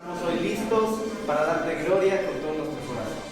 Estamos hoy listos para darte gloria con todo nuestro corazón.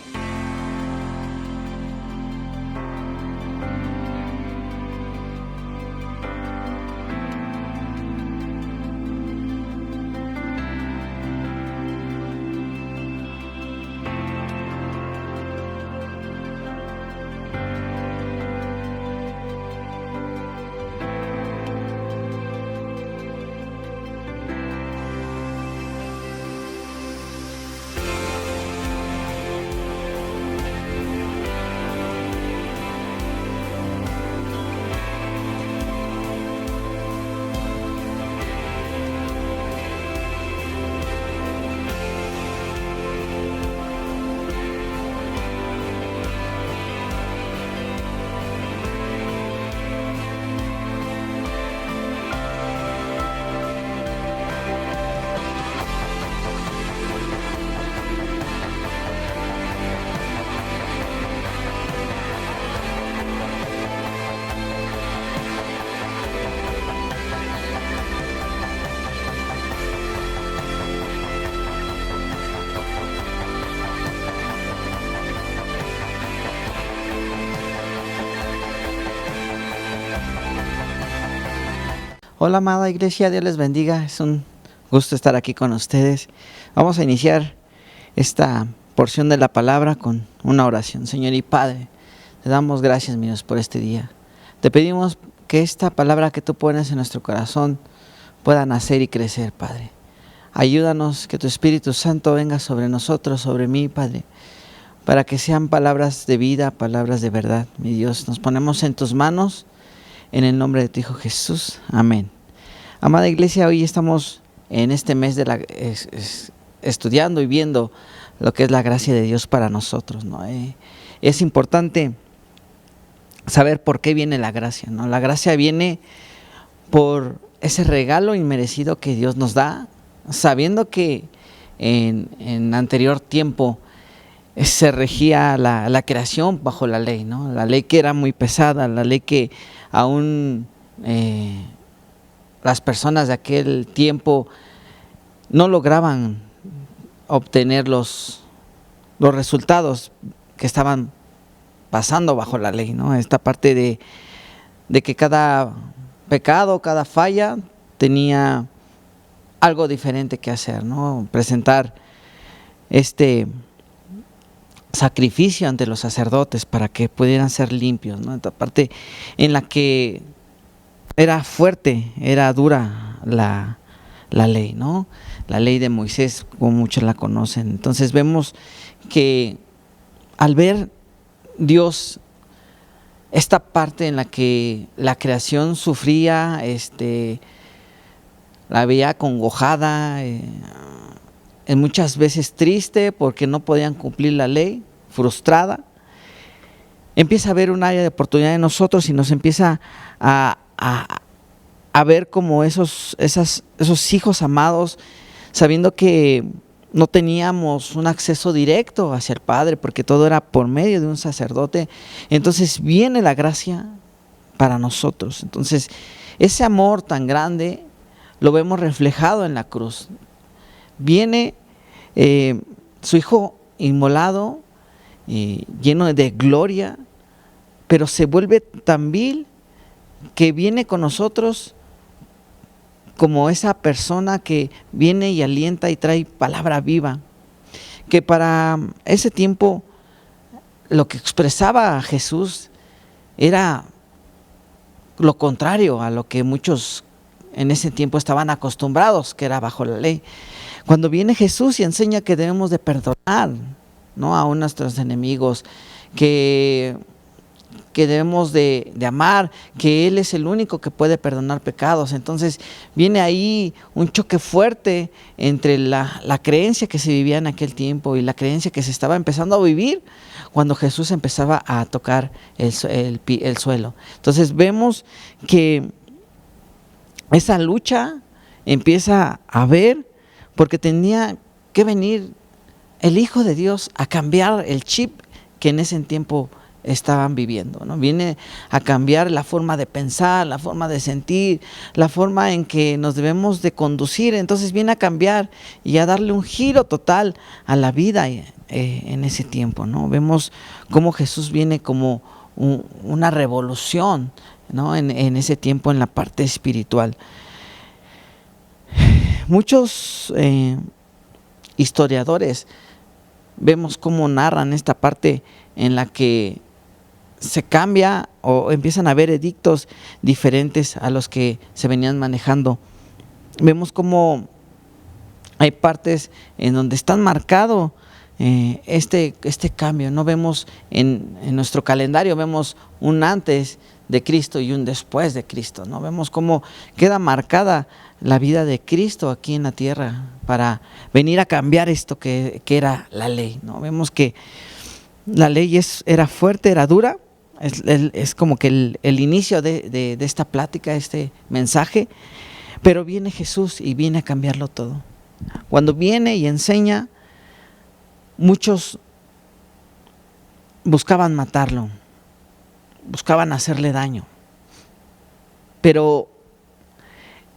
Hola amada iglesia, Dios les bendiga, es un gusto estar aquí con ustedes. Vamos a iniciar esta porción de la palabra con una oración. Señor y Padre, te damos gracias, mi Dios, por este día. Te pedimos que esta palabra que tú pones en nuestro corazón pueda nacer y crecer, Padre. Ayúdanos que tu Espíritu Santo venga sobre nosotros, sobre mí, Padre, para que sean palabras de vida, palabras de verdad. Mi Dios, nos ponemos en tus manos. En el nombre de tu Hijo Jesús. Amén. Amada iglesia, hoy estamos en este mes de estudiando y viendo lo que es la gracia de Dios para nosotros, ¿no? Es importante saber por qué viene la gracia, ¿no? La gracia viene por ese regalo inmerecido que Dios nos da, sabiendo que en anterior tiempo se regía la creación bajo la ley, ¿no? La ley que era muy pesada, la ley que aún las personas de aquel tiempo no lograban obtener los resultados que estaban pasando bajo la ley, ¿no? Esta parte de que cada pecado, cada falla tenía algo diferente que hacer, ¿no? Presentar este sacrificio ante los sacerdotes para que pudieran ser limpios, ¿no? Esta parte en la que era fuerte, era dura la ley, ¿no? La ley de Moisés, como muchos la conocen. Entonces vemos que al ver Dios esta parte en la que la creación sufría, la veía acongojada, muchas veces triste porque no podían cumplir la ley, frustrada, empieza a ver un área de oportunidad en nosotros y nos empieza a ver como esos hijos amados, sabiendo que no teníamos un acceso directo hacia el Padre, porque todo era por medio de un sacerdote. Entonces viene la gracia para nosotros. Entonces ese amor tan grande lo vemos reflejado en la cruz. Viene su Hijo inmolado, lleno de gloria, pero se vuelve tan vil que viene con nosotros como esa persona que viene y alienta y trae palabra viva, que para ese tiempo lo que expresaba Jesús era lo contrario a lo que muchos en ese tiempo estaban acostumbrados, que era bajo la ley. Cuando viene Jesús y enseña que debemos de perdonar, ¿no?, a nuestros enemigos, que debemos de amar, que Él es el único que puede perdonar pecados. Entonces viene ahí un choque fuerte entre la creencia que se vivía en aquel tiempo y la creencia que se estaba empezando a vivir cuando Jesús empezaba a tocar el suelo. Entonces vemos que esa lucha empieza a haber, porque tenía que venir el Hijo de Dios a cambiar el chip que en ese tiempo estaban viviendo, ¿no? Viene a cambiar la forma de pensar, la forma de sentir, la forma en que nos debemos de conducir. Entonces viene a cambiar y a darle un giro total a la vida en ese tiempo, ¿no? Vemos cómo Jesús viene como una revolución, ¿no? En ese tiempo en la parte espiritual. Muchos historiadores vemos cómo narran esta parte en la que se cambia o empiezan a haber edictos diferentes a los que se venían manejando. Vemos cómo hay partes en donde están marcado este cambio. No vemos en nuestro calendario, vemos un antes de Cristo y un después de Cristo, ¿no? Vemos cómo queda marcada la vida de Cristo aquí en la tierra para venir a cambiar esto que era la ley, ¿no? Vemos que la ley era fuerte, era dura. Es como que el inicio de esta plática, este mensaje, pero viene Jesús y viene a cambiarlo todo. Cuando viene y enseña, muchos buscaban matarlo, buscaban hacerle daño, pero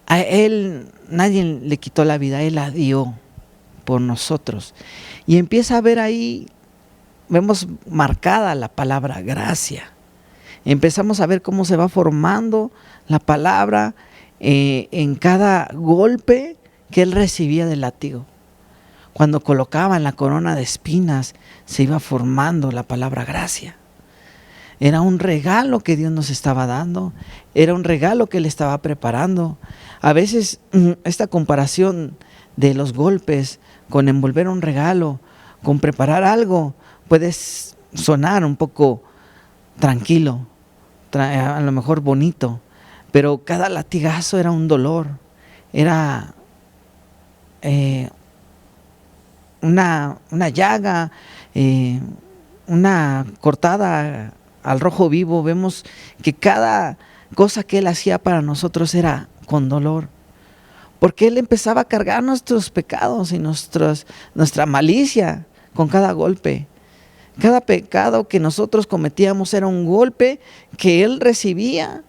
a él nadie le quitó la vida, él la dio por nosotros. Y empieza a ver ahí, vemos marcada la palabra gracia. Empezamos a ver cómo se va formando la palabra en cada golpe que él recibía del látigo. Cuando colocaban la corona de espinas, se iba formando la palabra gracia. Era un regalo que Dios nos estaba dando, era un regalo que Él estaba preparando. A veces esta comparación de los golpes con envolver un regalo, con preparar algo, puede sonar un poco tranquilo, a lo mejor bonito, pero cada latigazo era un dolor, era una llaga, una cortada al rojo vivo. Vemos que cada cosa que Él hacía para nosotros era con dolor, porque Él empezaba a cargar nuestros pecados y nuestra malicia con cada golpe. Cada pecado que nosotros cometíamos era un golpe que Él recibía,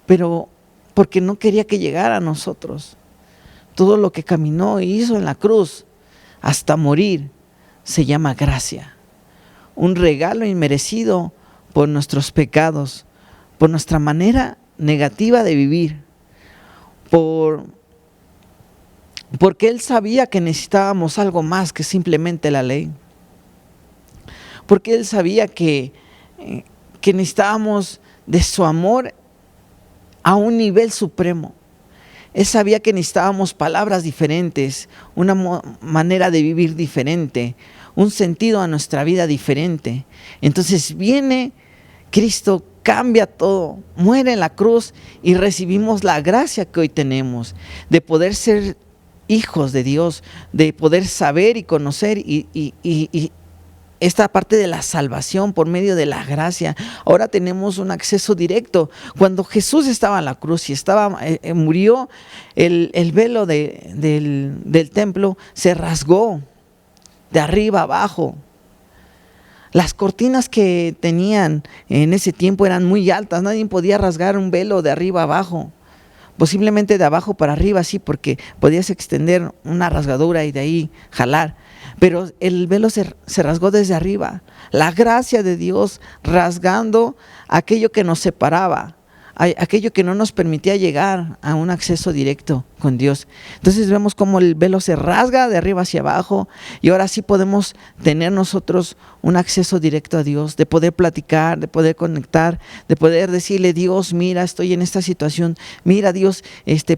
pero porque no quería que llegara a nosotros. Todo lo que caminó e hizo en la cruz hasta morir se llama gracia. Un regalo inmerecido por nuestros pecados, por nuestra manera negativa de vivir, porque Él sabía que necesitábamos algo más que simplemente la ley. Porque Él sabía que necesitábamos de su amor a un nivel supremo. Él sabía que necesitábamos palabras diferentes, una manera de vivir diferente, un sentido a nuestra vida diferente. Entonces viene Cristo, cambia todo, muere en la cruz y recibimos la gracia que hoy tenemos de poder ser hijos de Dios, de poder saber y conocer y esta parte de la salvación por medio de la gracia. Ahora tenemos un acceso directo. Cuando Jesús estaba en la cruz y murió, el velo del templo se rasgó de arriba abajo. Las cortinas que tenían en ese tiempo eran muy altas. Nadie podía rasgar un velo de arriba abajo. Posiblemente de abajo para arriba sí, porque podías extender una rasgadura y de ahí jalar. Pero el velo se rasgó desde arriba. La gracia de Dios rasgando aquello que nos separaba, aquello que no nos permitía llegar a un acceso directo con Dios. Entonces vemos cómo el velo se rasga de arriba hacia abajo y ahora sí podemos tener nosotros un acceso directo a Dios, de poder platicar, de poder conectar, de poder decirle: Dios, mira, estoy en esta situación, mira, Dios,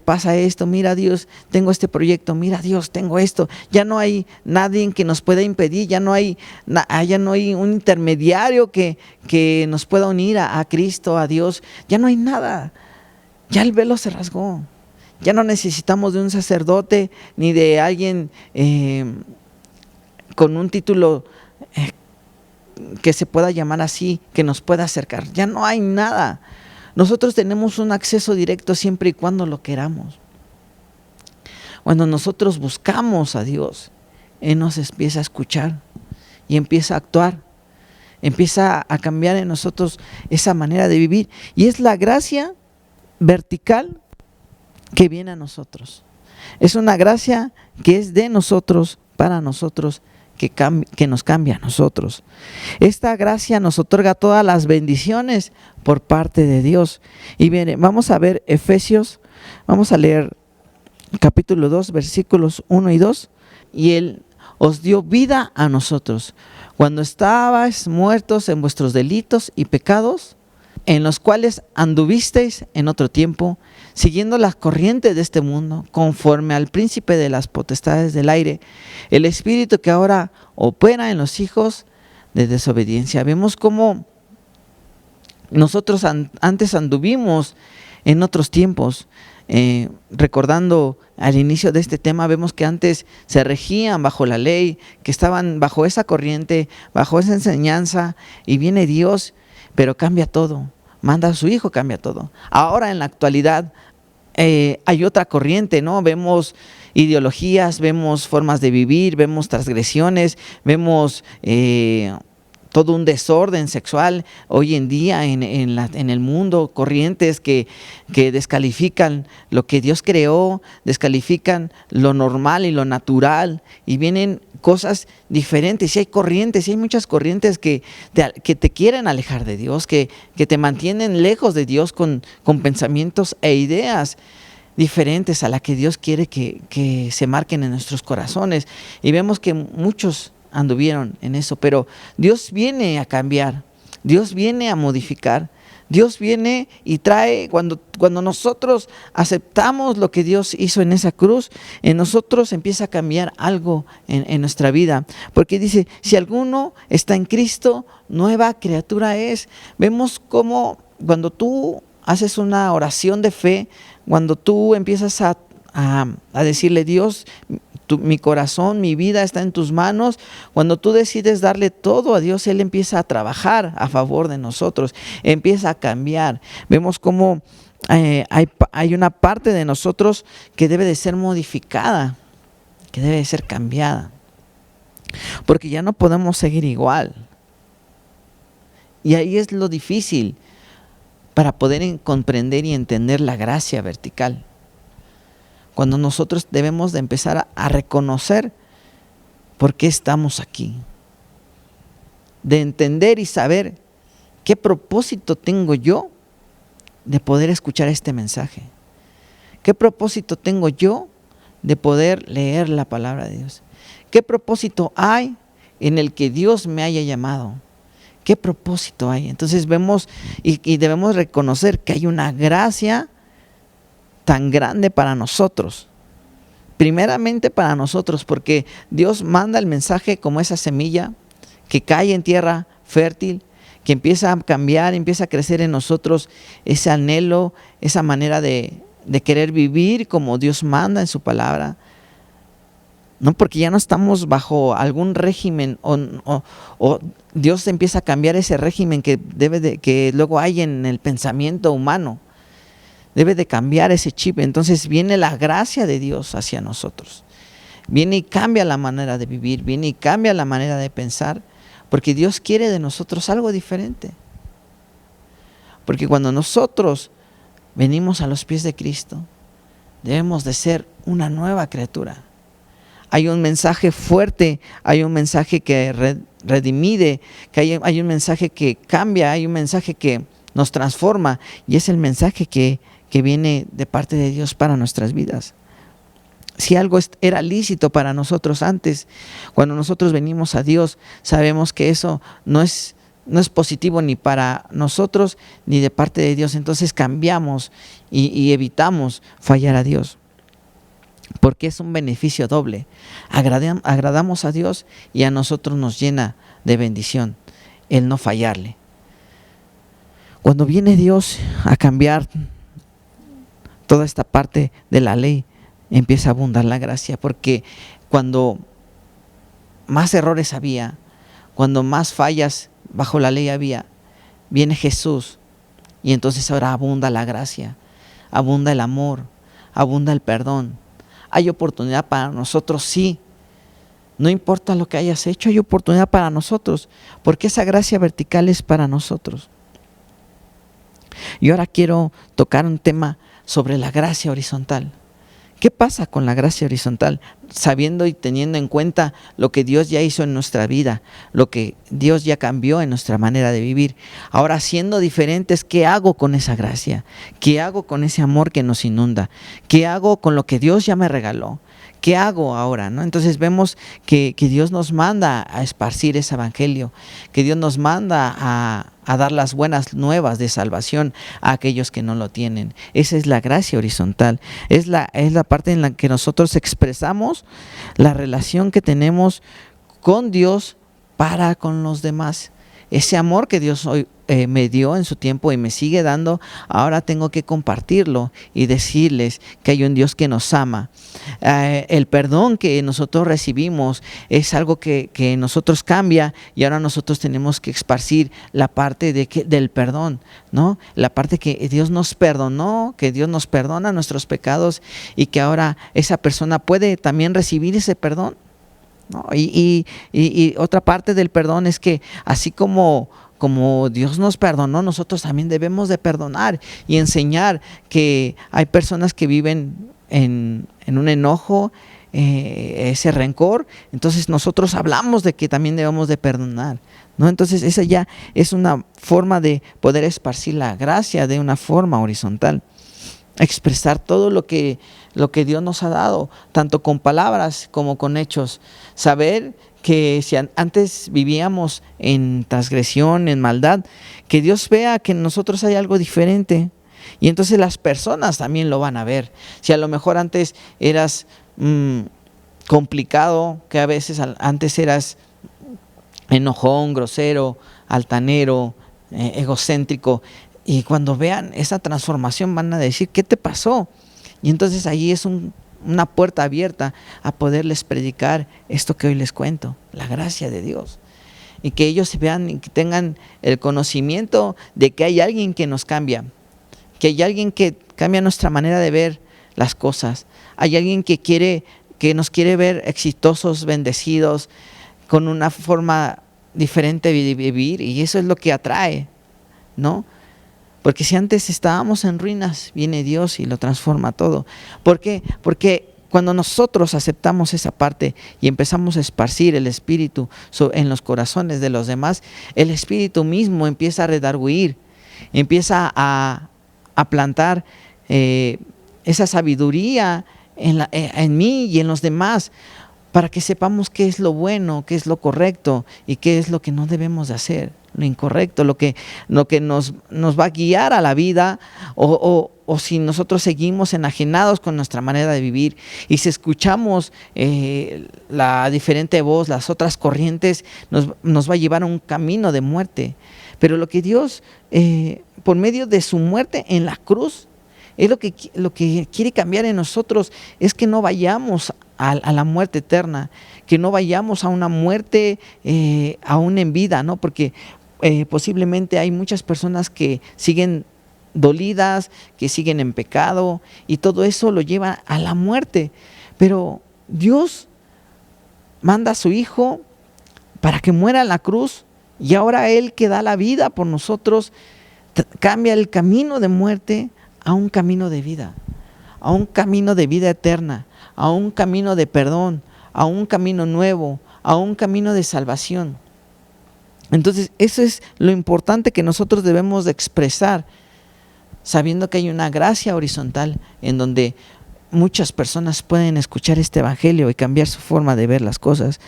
pasa esto, mira, Dios, tengo este proyecto, mira, Dios, tengo esto. Ya no hay nadie que nos pueda impedir, ya no hay un intermediario que nos pueda unir a Cristo, a Dios. Ya no hay nada, ya el velo se rasgó. Ya no necesitamos de un sacerdote ni de alguien con un título que se pueda llamar así, que nos pueda acercar. Ya no hay nada. Nosotros tenemos un acceso directo siempre y cuando lo queramos. Cuando nosotros buscamos a Dios, Él nos empieza a escuchar y empieza a actuar. empieza a cambiar en nosotros esa manera de vivir. Y es la gracia vertical que viene a nosotros. Es una gracia que es de nosotros, para nosotros, que nos cambia a nosotros. Esta gracia nos otorga todas las bendiciones por parte de Dios. Y bien, vamos a ver Efesios, vamos a leer capítulo 2, versículos 1 y 2. Y Él os dio vida a nosotros, cuando estabais muertos en vuestros delitos y pecados, en los cuales anduvisteis en otro tiempo, siguiendo las corrientes de este mundo, conforme al príncipe de las potestades del aire, el espíritu que ahora opera en los hijos de desobediencia. Vemos cómo nosotros antes anduvimos en otros tiempos. Recordando al inicio de este tema, vemos que antes se regían bajo la ley, que estaban bajo esa corriente, bajo esa enseñanza, y viene Dios, pero cambia todo, manda a su Hijo, cambia todo. Ahora en la actualidad hay otra corriente, ¿no? Vemos ideologías, vemos formas de vivir, vemos transgresiones, vemos todo un desorden sexual hoy en día en el mundo, corrientes que descalifican lo que Dios creó, descalifican lo normal y lo natural, y vienen cosas diferentes. Y hay corrientes, y hay muchas corrientes que te quieren alejar de Dios, que te mantienen lejos de Dios con pensamientos e ideas diferentes a la que Dios quiere que se marquen en nuestros corazones. Y vemos que muchos anduvieron en eso, pero Dios viene a cambiar, Dios viene a modificar, Dios viene y trae, cuando nosotros aceptamos lo que Dios hizo en esa cruz, en nosotros empieza a cambiar algo en nuestra vida, porque dice, si alguno está en Cristo, nueva criatura es. Vemos cómo cuando tú haces una oración de fe, cuando tú empiezas a decirle, Dios, mi corazón, mi vida está en tus manos. Cuando tú decides darle todo a Dios, Él empieza a trabajar a favor de nosotros, empieza a cambiar. Vemos cómo hay una parte de nosotros que debe de ser modificada, que debe de ser cambiada, porque ya no podemos seguir igual. Y ahí es lo difícil para poder comprender y entender la gracia vertical. Cuando nosotros debemos de empezar a reconocer por qué estamos aquí. De entender y saber qué propósito tengo yo de poder escuchar este mensaje. ¿Qué propósito tengo yo de poder leer la palabra de Dios? ¿Qué propósito hay en el que Dios me haya llamado? ¿Qué propósito hay? Entonces vemos y debemos reconocer que hay una gracia tan grande para nosotros, primeramente para nosotros, porque Dios manda el mensaje como esa semilla que cae en tierra fértil, que empieza a cambiar, empieza a crecer en nosotros ese anhelo, esa manera de querer vivir como Dios manda en su palabra. No, porque ya no estamos bajo algún régimen o Dios empieza a cambiar ese régimen que luego hay en el pensamiento humano. Debe de cambiar ese chip. Entonces viene la gracia de Dios hacia nosotros. Viene y cambia la manera de vivir, viene y cambia la manera de pensar, porque Dios quiere de nosotros algo diferente. Porque cuando nosotros venimos a los pies de Cristo, debemos de ser una nueva criatura. Hay un mensaje fuerte, hay un mensaje que redimide, que hay un mensaje que cambia, hay un mensaje que nos transforma, y es el mensaje que viene de parte de Dios para nuestras vidas. Si algo era lícito para nosotros antes, cuando nosotros venimos a Dios, sabemos que eso no es positivo ni para nosotros ni de parte de Dios. Entonces cambiamos y evitamos fallar a Dios, porque es un beneficio doble. Agradamos a Dios y a nosotros nos llena de bendición el no fallarle. Cuando viene Dios a cambiar toda esta parte de la ley, empieza a abundar la gracia, porque cuando más errores había, cuando más fallas bajo la ley había, viene Jesús, y entonces ahora abunda la gracia, abunda el amor, abunda el perdón. Hay oportunidad para nosotros, sí, No importa lo que hayas hecho, hay oportunidad para nosotros, porque esa gracia vertical es para nosotros. Y ahora quiero tocar un tema sobre la gracia horizontal. ¿Qué pasa con la gracia horizontal? Sabiendo y teniendo en cuenta lo que Dios ya hizo en nuestra vida, lo que Dios ya cambió en nuestra manera de vivir. Ahora, siendo diferentes, ¿qué hago con esa gracia? ¿Qué hago con ese amor que nos inunda? ¿Qué hago con lo que Dios ya me regaló? ¿Qué hago ahora? ¿No? Entonces vemos que Dios nos manda a esparcir ese evangelio, que Dios nos manda a dar las buenas nuevas de salvación a aquellos que no lo tienen. Esa es la gracia horizontal. Es la parte en la que nosotros expresamos la relación que tenemos con Dios para con los demás. Ese amor que Dios hoy me dio en su tiempo y me sigue dando, ahora tengo que compartirlo y decirles que hay un Dios que nos ama. El perdón que nosotros recibimos es algo que nosotros cambia, y ahora nosotros tenemos que esparcir la parte del perdón, ¿no? La parte que Dios nos perdonó, que Dios nos perdona nuestros pecados, y que ahora esa persona puede también recibir ese perdón, ¿no? Y otra parte del perdón es que así como Dios nos perdonó, nosotros también debemos de perdonar y enseñar que hay personas que viven en un enojo, ese rencor. Entonces nosotros hablamos de que también debemos de perdonar, ¿no? Entonces esa ya es una forma de poder esparcir la gracia de una forma horizontal. Expresar todo lo que Dios nos ha dado, tanto con palabras como con hechos. Saber que si antes vivíamos en transgresión, en maldad, que Dios vea que en nosotros hay algo diferente. Y entonces las personas también lo van a ver. Si a lo mejor antes eras complicado, que a veces antes eras enojón, grosero, altanero, egocéntrico, y cuando vean esa transformación van a decir, ¿qué te pasó? Y entonces ahí es una puerta abierta a poderles predicar esto que hoy les cuento, la gracia de Dios. Y que ellos vean y que tengan el conocimiento de que hay alguien que nos cambia, que hay alguien que cambia nuestra manera de ver las cosas. Hay alguien que nos quiere ver exitosos, bendecidos, con una forma diferente de vivir, y eso es lo que atrae, ¿no? Porque si antes estábamos en ruinas, viene Dios y lo transforma todo. ¿Por qué? Porque cuando nosotros aceptamos esa parte y empezamos a esparcir el Espíritu en los corazones de los demás, el Espíritu mismo empieza a redarguir, empieza a plantar esa sabiduría en mí y en los demás, para que sepamos qué es lo bueno, qué es lo correcto y qué es lo que no debemos de hacer, lo incorrecto, lo que nos va a guiar a la vida, o si nosotros seguimos enajenados con nuestra manera de vivir, y si escuchamos la diferente voz, las otras corrientes, nos va a llevar a un camino de muerte. Pero lo que Dios, por medio de su muerte en la cruz, es lo que quiere cambiar en nosotros, es que no vayamos a la muerte eterna, que no vayamos a una muerte aún en vida, ¿no? Porque posiblemente hay muchas personas que siguen dolidas, que siguen en pecado, y todo eso lo lleva a la muerte. Pero Dios manda a su Hijo para que muera en la cruz, y ahora Él, que da la vida por nosotros, cambia el camino de muerte a un camino de vida, a un camino de vida eterna, a un camino de perdón, a un camino nuevo, a un camino de salvación. Entonces eso es lo importante que nosotros debemos de expresar, sabiendo que hay una gracia horizontal en donde muchas personas pueden escuchar este evangelio y cambiar su forma de ver las cosas.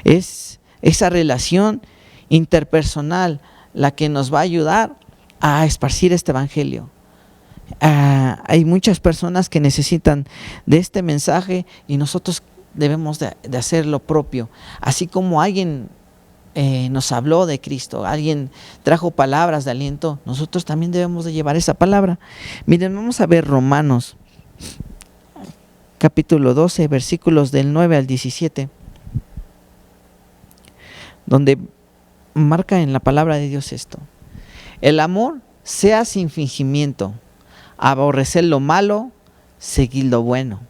Es esa relación interpersonal la que nos va a ayudar a esparcir este evangelio. Hay muchas personas que necesitan de este mensaje, y nosotros debemos de hacer lo propio. Así como alguien nos habló de Cristo, alguien trajo palabras de aliento, nosotros también debemos de llevar esa palabra. Miren, vamos a ver Romanos capítulo 12, versículos del 9 al 17, donde marca en la palabra de Dios esto: el amor sea sin fingimiento, aborreced lo malo, seguid lo bueno.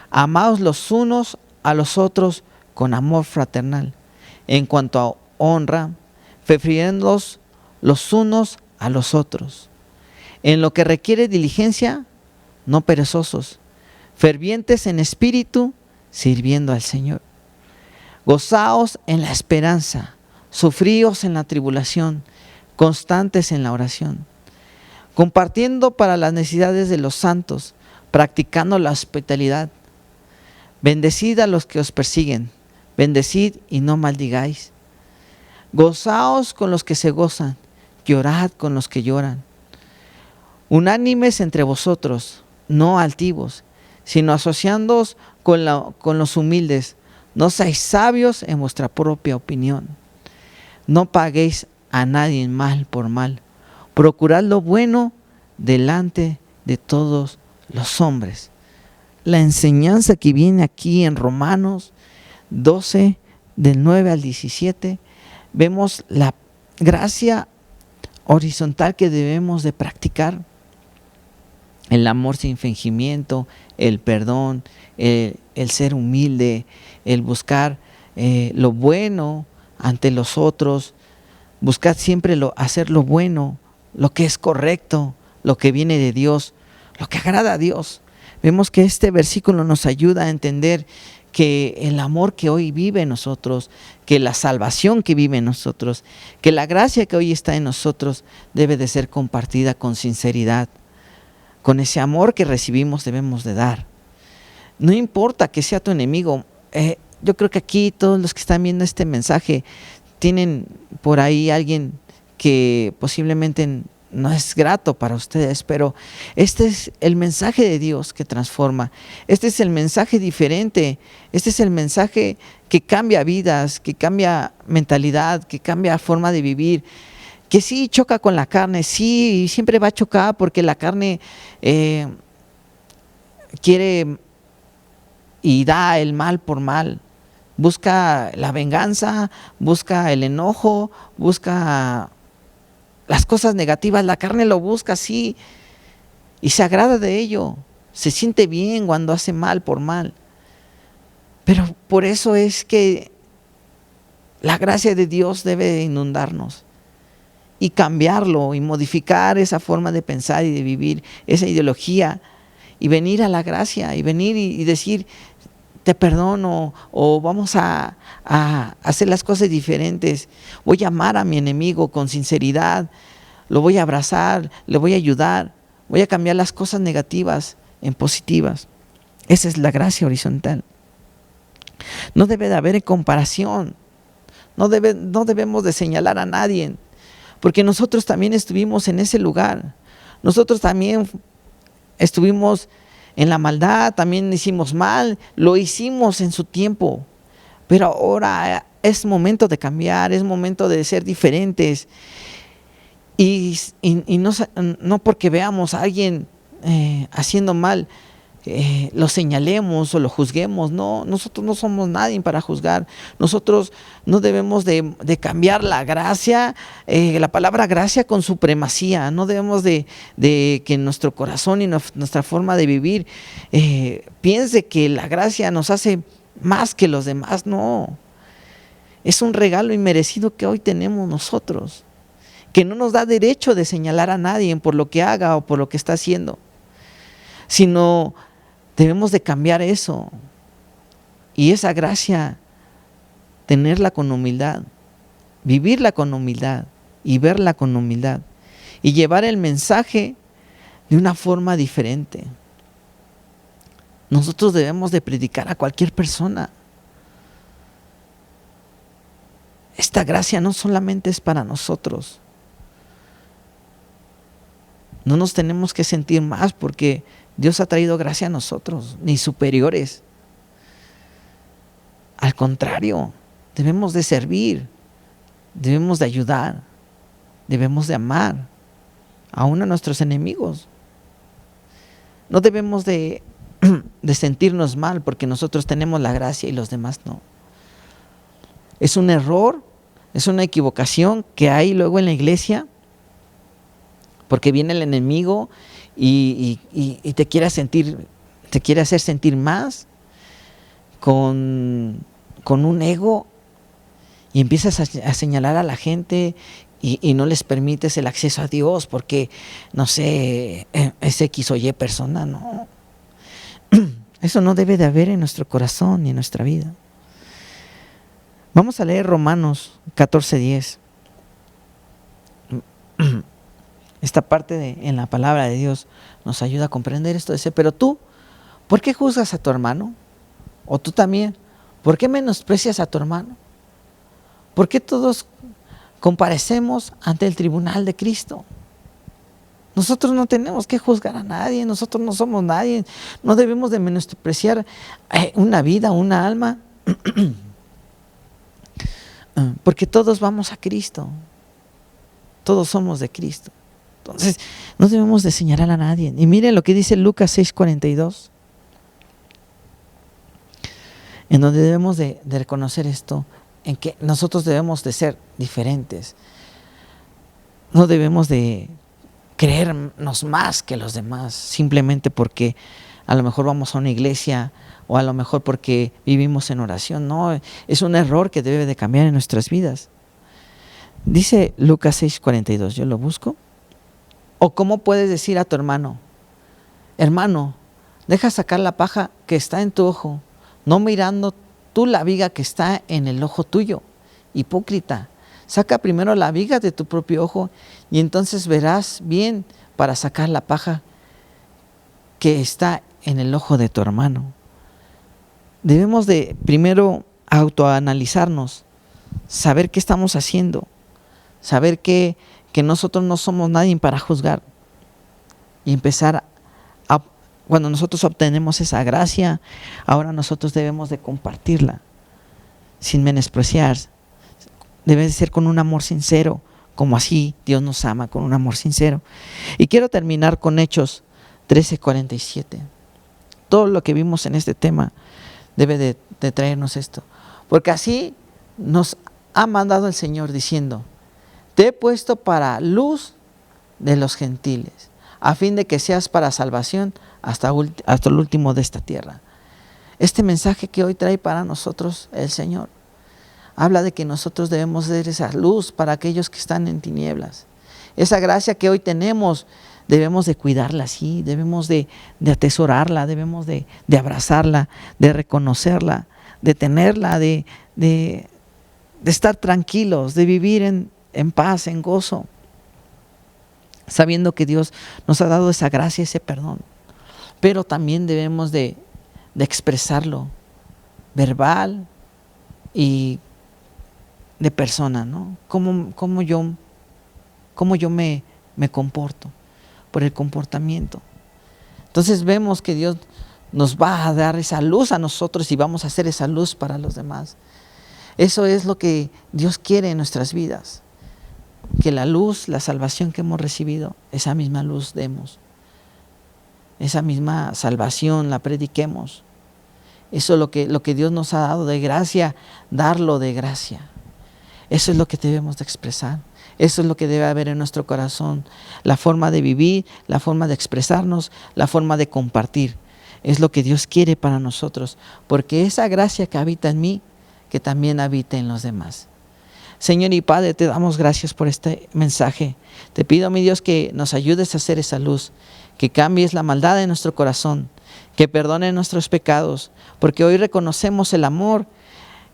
Amaos los unos a los otros con amor fraternal. En cuanto a honra, prefiriéndolos los unos a los otros. En lo que requiere diligencia, no perezosos, fervientes en espíritu, sirviendo al Señor. Gozaos en la esperanza, sufríos en la tribulación, constantes en la oración, compartiendo para las necesidades de los santos, practicando la hospitalidad. Bendecid a los que os persiguen, bendecid y no maldigáis. Gozaos con los que se gozan, llorad con los que lloran. Unánimes entre vosotros, no altivos, sino asociándoos con los humildes. No seáis sabios en vuestra propia opinión. No paguéis a nadie mal por mal. Procurad lo bueno delante de todos los hombres. La enseñanza que viene aquí en Romanos 12, del 9 al 17, vemos la gracia horizontal que debemos de practicar. El amor sin fingimiento, el perdón, el ser humilde, el buscar lo bueno ante los otros, buscar siempre hacer lo bueno, lo que es correcto, lo que viene de Dios, lo que agrada a Dios. Vemos que este versículo nos ayuda a entender que el amor que hoy vive en nosotros, que la salvación que vive en nosotros, que la gracia que hoy está en nosotros debe de ser compartida con sinceridad. Con ese amor que recibimos debemos de dar. No importa que sea tu enemigo. Yo creo que aquí todos los que están viendo este mensaje tienen por ahí alguien que posiblemente no es grato para ustedes, pero este es el mensaje de Dios que transforma. Este es el mensaje diferente. Este es el mensaje que cambia vidas, que cambia mentalidad, que cambia forma de vivir. Que sí choca con la carne, sí, siempre va a chocar porque la carne quiere y da el mal por mal. Busca la venganza, busca el enojo, busca las cosas negativas. La carne lo busca así y se agrada de ello. Se siente bien cuando hace mal por mal. Pero por eso es que la gracia de Dios debe inundarnos y cambiarlo y modificar esa forma de pensar y de vivir, esa ideología, y venir a la gracia y venir y decir: te perdono, o vamos a hacer las cosas diferentes. Voy a amar a mi enemigo con sinceridad, lo voy a abrazar, le voy a ayudar, voy a cambiar las cosas negativas en positivas. Esa es la gracia horizontal. No debe de haber comparación, no debemos de señalar a nadie, porque nosotros también estuvimos en ese lugar. Nosotros también estuvimos en la maldad, también hicimos mal, lo hicimos en su tiempo, pero ahora es momento de cambiar, es momento de ser diferentes. Y no porque veamos a alguien haciendo mal, lo señalemos o lo juzguemos. No, nosotros no somos nadie para juzgar. Nosotros no debemos de cambiar la gracia, la palabra gracia, con supremacía. No debemos de que nuestro corazón y nuestra forma de vivir piense que la gracia nos hace más que los demás. No, es un regalo inmerecido que hoy tenemos nosotros, que no nos da derecho de señalar a nadie por lo que haga o por lo que está haciendo, sino debemos de cambiar eso, y esa gracia, tenerla con humildad, vivirla con humildad y verla con humildad, y llevar el mensaje de una forma diferente. Nosotros debemos de predicar a cualquier persona. Esta gracia no solamente es para nosotros. No nos tenemos que sentir más porque Dios ha traído gracia a nosotros, ni superiores. Al contrario, debemos de servir, debemos de ayudar, debemos de amar, aún a nuestros enemigos. No debemos de sentirnos mal porque nosotros tenemos la gracia y los demás no. Es un error, es una equivocación que hay luego en la iglesia, porque viene el enemigo y te quiere hacer sentir más con con un ego y empiezas a señalar a la gente y no les permites el acceso a Dios porque, no sé, es X o Y persona, no. Eso no debe de haber en nuestro corazón ni en nuestra vida. Vamos a leer Romanos 14:10. Esta parte en la palabra de Dios nos ayuda a comprender esto. Dice, pero tú, ¿por qué juzgas a tu hermano? O tú también, ¿por qué menosprecias a tu hermano? ¿Por qué todos comparecemos ante el tribunal de Cristo? Nosotros no tenemos que juzgar a nadie, nosotros no somos nadie, no debemos de menospreciar una vida, una alma, porque todos vamos a Cristo, todos somos de Cristo. Entonces, no debemos de señalar a nadie. Y miren lo que dice Lucas 6:42, en donde debemos de reconocer esto, en que nosotros debemos de ser diferentes. No debemos de creernos más que los demás, simplemente porque a lo mejor vamos a una iglesia o a lo mejor porque vivimos en oración. No, es un error que debe de cambiar en nuestras vidas. Dice Lucas 6:42, yo lo busco. ¿O cómo puedes decir a tu hermano, hermano, deja sacar la paja que está en tu ojo, no mirando tú la viga que está en el ojo tuyo? Hipócrita, saca primero la viga de tu propio ojo y entonces verás bien para sacar la paja que está en el ojo de tu hermano. Debemos de primero autoanalizarnos, saber qué estamos haciendo, saber que nosotros no somos nadie para juzgar y empezar cuando nosotros obtenemos esa gracia, ahora nosotros debemos de compartirla sin menospreciar. Debe de ser con un amor sincero, como así Dios nos ama, con un amor sincero. Y quiero terminar con Hechos 13:47. Todo lo que vimos en este tema debe de traernos esto, porque así nos ha mandado el Señor diciendo, te he puesto para luz de los gentiles, a fin de que seas para salvación hasta el último de esta tierra. Este mensaje que hoy trae para nosotros el Señor habla de que nosotros debemos ser esa luz para aquellos que están en tinieblas. Esa gracia que hoy tenemos, debemos de cuidarla así, debemos de atesorarla, debemos de abrazarla, de reconocerla, de tenerla, de estar tranquilos, de vivir en paz, en gozo, sabiendo que Dios nos ha dado esa gracia, ese perdón. Pero también debemos de expresarlo, verbal y de persona, ¿no? ¿Cómo yo me comporto? Por el comportamiento. Entonces vemos que Dios nos va a dar esa luz a nosotros y vamos a hacer esa luz para los demás. Eso es lo que Dios quiere en nuestras vidas. Que la luz, la salvación que hemos recibido, esa misma luz demos. Esa misma salvación la prediquemos. Eso es lo que Dios nos ha dado de gracia, darlo de gracia. Eso es lo que debemos de expresar. Eso es lo que debe haber en nuestro corazón. La forma de vivir, la forma de expresarnos, la forma de compartir. Es lo que Dios quiere para nosotros. Porque esa gracia que habita en mí, que también habite en los demás. Señor y Padre, te damos gracias por este mensaje. Te pido, mi Dios, que nos ayudes a hacer esa luz, que cambies la maldad de nuestro corazón, que perdones nuestros pecados, porque hoy reconocemos el amor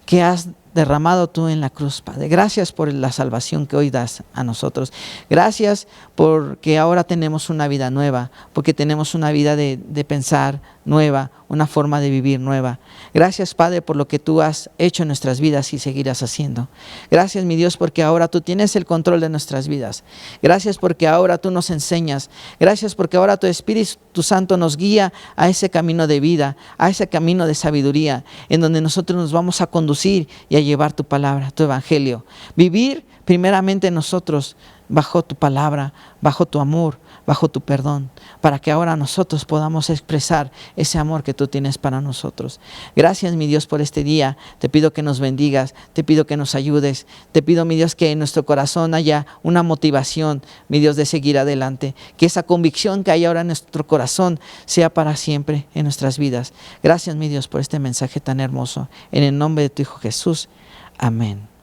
que has derramado tú en la cruz, Padre. Gracias por la salvación que hoy das a nosotros. Gracias porque ahora tenemos una vida nueva, porque tenemos una vida de pensar nueva, una forma de vivir nueva. Gracias, Padre, por lo que tú has hecho en nuestras vidas y seguirás haciendo. Gracias, mi Dios, porque ahora tú tienes el control de nuestras vidas. Gracias porque ahora tú nos enseñas. Gracias porque ahora tu Espíritu Santo nos guía a ese camino de vida, a ese camino de sabiduría, en donde nosotros nos vamos a conducir y a llevar tu palabra, tu evangelio. Vivir primeramente nosotros bajo tu palabra, bajo tu amor, bajo tu perdón, para que ahora nosotros podamos expresar ese amor que tú tienes para nosotros. Gracias, mi Dios, por este día. Te pido que nos bendigas, te pido que nos ayudes, te pido, mi Dios, que en nuestro corazón haya una motivación, mi Dios, de seguir adelante, que esa convicción que hay ahora en nuestro corazón sea para siempre en nuestras vidas. Gracias, mi Dios, por este mensaje tan hermoso. En el nombre de tu Hijo Jesús. Amén.